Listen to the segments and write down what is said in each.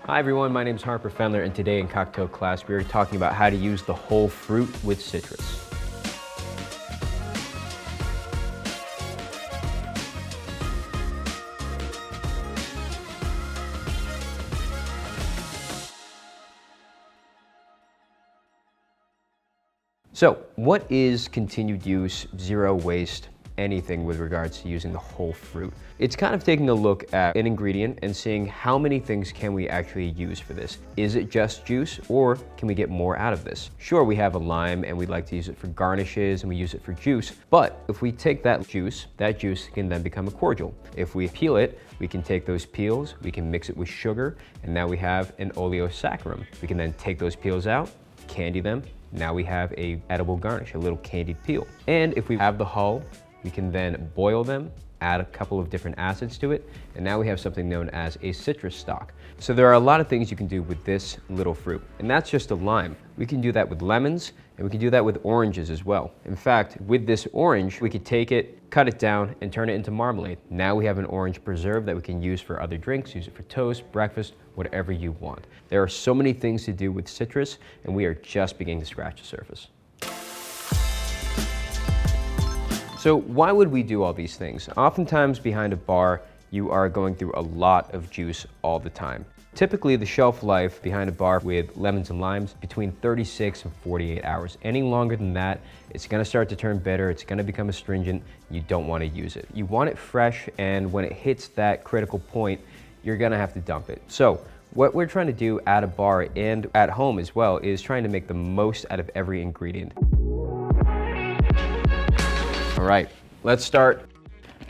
Hi everyone, my name is Harper Fendler, and today in cocktail class we are talking about how to use the whole fruit with citrus. So, what is continued use, zero waste, anything with regards to using the whole fruit? It's kind of taking a look at an ingredient and seeing how many things can we actually use for this. Is it just juice, or can we get more out of this? Sure, we have a lime and we'd like to use it for garnishes and we use it for juice, but if we take that juice can then become a cordial. If we peel it, we can take those peels, we can mix it with sugar, and now we have an Oleo Saccharum. We can then take those peels out, candy them. Now we have a edible garnish, a little candied peel. And if we have the hull, we can then boil them, add a couple of different acids to it, and now we have something known as a citrus stock. So there are a lot of things you can do with this little fruit, and that's just a lime. We can do that with lemons, and we can do that with oranges as well. In fact, with this orange, we could take it, cut it down, and turn it into marmalade. Now we have an orange preserve that we can use for other drinks, use it for toast, breakfast, whatever you want. There are so many things to do with citrus, and we are just beginning to scratch the surface. So why would we do all these things? Oftentimes behind a bar, you are going through a lot of juice all the time. Typically, the shelf life behind a bar with lemons and limes between 36 and 48 hours. Any longer than that, it's gonna start to turn bitter, it's gonna become astringent, you don't wanna use it. You want it fresh, and when it hits that critical point, you're gonna have to dump it. So what we're trying to do at a bar and at home as well is trying to make the most out of every ingredient. All right, let's start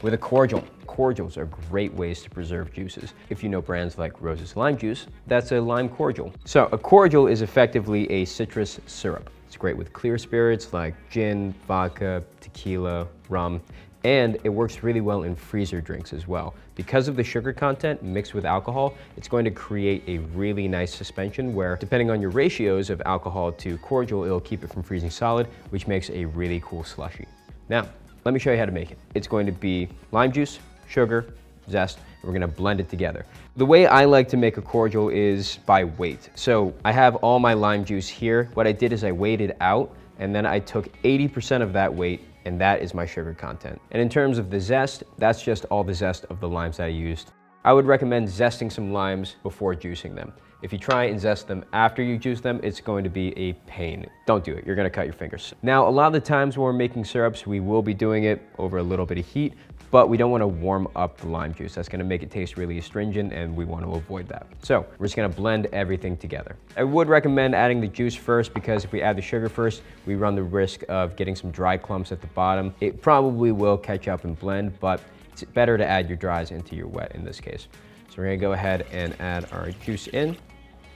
with a cordial. Cordials are great ways to preserve juices. If you know brands like Rose's lime juice, that's a lime cordial. So a cordial is effectively a citrus syrup. It's great with clear spirits like gin, vodka, tequila, rum, and it works really well in freezer drinks as well. Because of the sugar content mixed with alcohol, it's going to create a really nice suspension where, depending on your ratios of alcohol to cordial, it'll keep it from freezing solid, which makes a really cool slushie. Now, let me show you how to make it. It's going to be lime juice, sugar, zest, and we're gonna blend it together. The way I like to make a cordial is by weight. So I have all my lime juice here. What I did is I weighed it out, and then I took 80% of that weight, and that is my sugar content. And in terms of the zest, that's just all the zest of the limes that I used. I would recommend zesting some limes before juicing them. If you try and zest them after you juice them, it's going to be a pain. Don't do it, you're gonna cut your fingers. Now, a lot of the times when we're making syrups, we will be doing it over a little bit of heat, but we don't wanna warm up the lime juice. That's gonna make it taste really astringent, and we wanna avoid that. So, we're just gonna blend everything together. I would recommend adding the juice first, because if we add the sugar first, we run the risk of getting some dry clumps at the bottom. It probably will catch up and blend, but it's better to add your dries into your wet in this case. So we're gonna go ahead and add our juice in,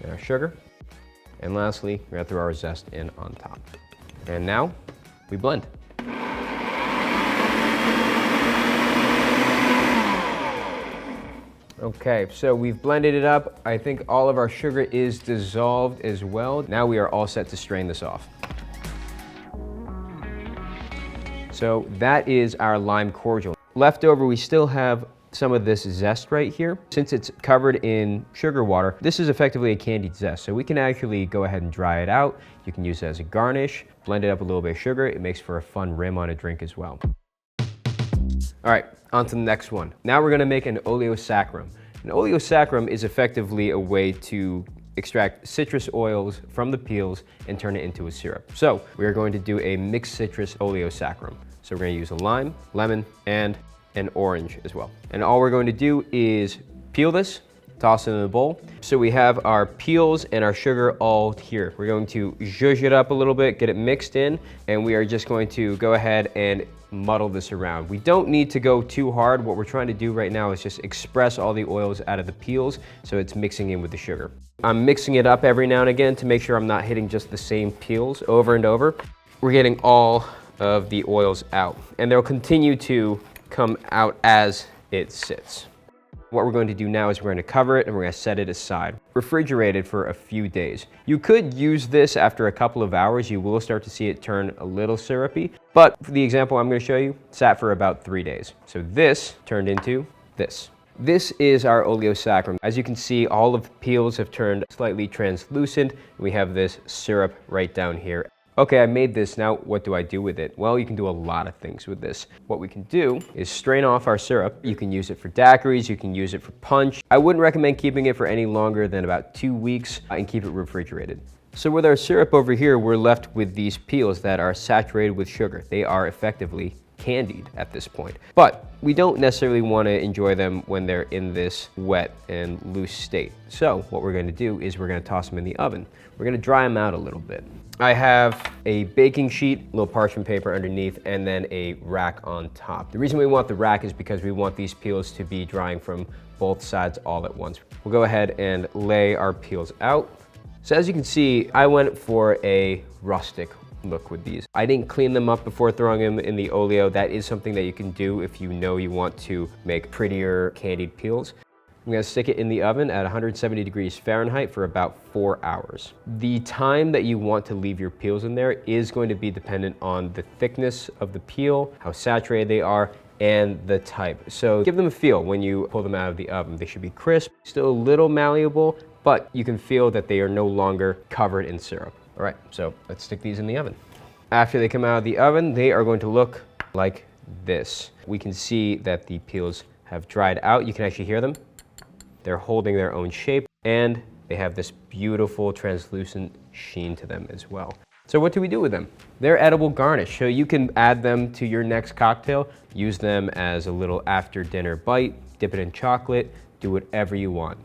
and our sugar, and lastly, we're gonna throw our zest in on top. And now, we blend. Okay, so we've blended it up. I think all of our sugar is dissolved as well. Now we are all set to strain this off. So that is our lime cordial. Left over, we still have some of this zest right here. Since it's covered in sugar water, this is effectively a candied zest. So we can actually go ahead and dry it out. You can use it as a garnish, blend it up with a little bit of sugar. It makes for a fun rim on a drink as well. All right, on to the next one. Now we're gonna make an Oleo Saccharum. An Oleo Saccharum is effectively a way to extract citrus oils from the peels and turn it into a syrup. So we are going to do a mixed citrus Oleo Saccharum. So we're gonna use a lime, lemon, and an orange as well. And all we're going to do is peel this, toss it in a bowl. So we have our peels and our sugar all here. We're going to zhuzh it up a little bit, get it mixed in, and we are just going to go ahead and muddle this around. We don't need to go too hard. What we're trying to do right now is just express all the oils out of the peels so it's mixing in with the sugar. I'm mixing it up every now and again to make sure I'm not hitting just the same peels over and over. We're getting all of the oils out, and they'll continue to come out as it sits. What we're going to do now is we're going to cover it and we're going to set it aside. Refrigerate it for a few days. You could use this after a couple of hours. You will start to see it turn a little syrupy, but for the example I'm going to show you, it sat for about 3 days. So this turned into this. This is our Oleo Saccharum. As you can see, all of the peels have turned slightly translucent. We have this syrup right down here. Okay, I made this. Now, what do I do with it? Well, you can do a lot of things with this. What we can do is strain off our syrup. You can use it for daiquiris, you can use it for punch. I wouldn't recommend keeping it for any longer than about 2 weeks and keep it refrigerated. So with our syrup over here, we're left with these peels that are saturated with sugar. They are effectively candied at this point. But we don't necessarily want to enjoy them when they're in this wet and loose state. So what we're going to do is we're going to toss them in the oven. We're going to dry them out a little bit. I have a baking sheet, a little parchment paper underneath, and then a rack on top. The reason we want the rack is because we want these peels to be drying from both sides all at once. We'll go ahead and lay our peels out. So as you can see, I went for a rustic look with these. I didn't clean them up before throwing them in the Oleo. That is something that you can do if you know you want to make prettier candied peels. I'm gonna stick it in the oven at 170 degrees Fahrenheit for about 4 hours. The time that you want to leave your peels in there is going to be dependent on the thickness of the peel, how saturated they are, and the type. So give them a feel when you pull them out of the oven. They should be crisp, still a little malleable, but you can feel that they are no longer covered in syrup. All right, so let's stick these in the oven. After they come out of the oven, they are going to look like this. We can see that the peels have dried out. You can actually hear them. They're holding their own shape, and they have this beautiful translucent sheen to them as well. So what do we do with them? They're edible garnish, so you can add them to your next cocktail, use them as a little after dinner bite, dip it in chocolate, do whatever you want.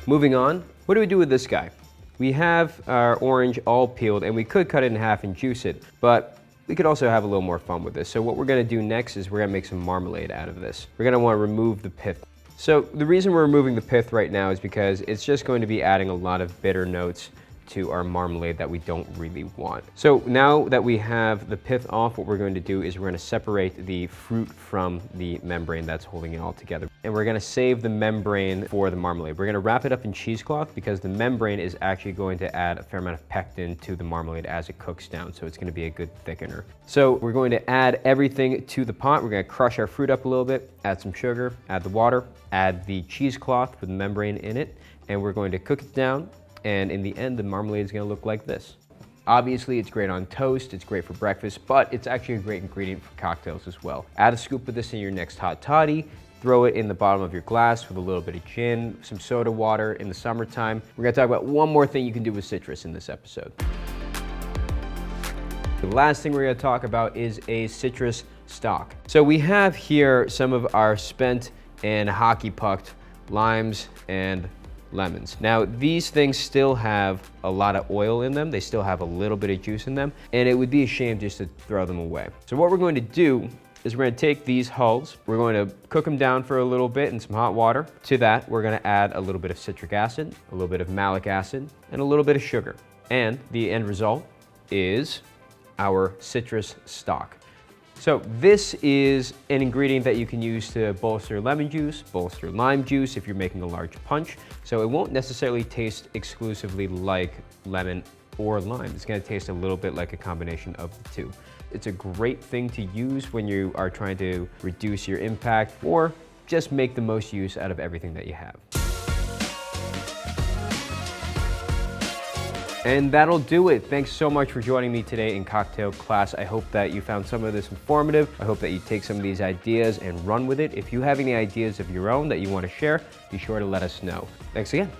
Moving on, what do we do with this guy? We have our orange all peeled, and we could cut it in half and juice it, but we could also have a little more fun with this. So what we're gonna do next is we're gonna make some marmalade out of this. We're gonna wanna remove the pith. So the reason we're removing the pith right now is because it's just going to be adding a lot of bitter notes to our marmalade that we don't really want. So now that we have the pith off, what we're going to do is we're going to separate the fruit from the membrane that's holding it all together. And we're going to save the membrane for the marmalade. We're going to wrap it up in cheesecloth because the membrane is actually going to add a fair amount of pectin to the marmalade as it cooks down. So it's going to be a good thickener. So we're going to add everything to the pot. We're going to crush our fruit up a little bit, add some sugar, add the water, add the cheesecloth with the membrane in it, and we're going to cook it down. And in the end, the marmalade is gonna look like this. Obviously, it's great on toast, it's great for breakfast, but it's actually a great ingredient for cocktails as well. Add a scoop of this in your next hot toddy, throw it in the bottom of your glass with a little bit of gin, some soda water in the summertime. We're gonna talk about one more thing you can do with citrus in this episode. The last thing we're gonna talk about is a citrus stock. So we have here some of our spent and hockey pucked limes and lemons. Now, these things still have a lot of oil in them. They still have a little bit of juice in them, and it would be a shame just to throw them away. So what we're going to do is we're going to take these hulls, we're going to cook them down for a little bit in some hot water. To that, we're going to add a little bit of citric acid, a little bit of malic acid, and a little bit of sugar. And the end result is our citrus stock. So this is an ingredient that you can use to bolster lemon juice, bolster lime juice if you're making a large punch. So it won't necessarily taste exclusively like lemon or lime. It's gonna taste a little bit like a combination of the two. It's a great thing to use when you are trying to reduce your impact or just make the most use out of everything that you have. And that'll do it. Thanks so much for joining me today in cocktail class. I hope that you found some of this informative. I hope that you take some of these ideas and run with it. If you have any ideas of your own that you want to share, be sure to let us know. Thanks again.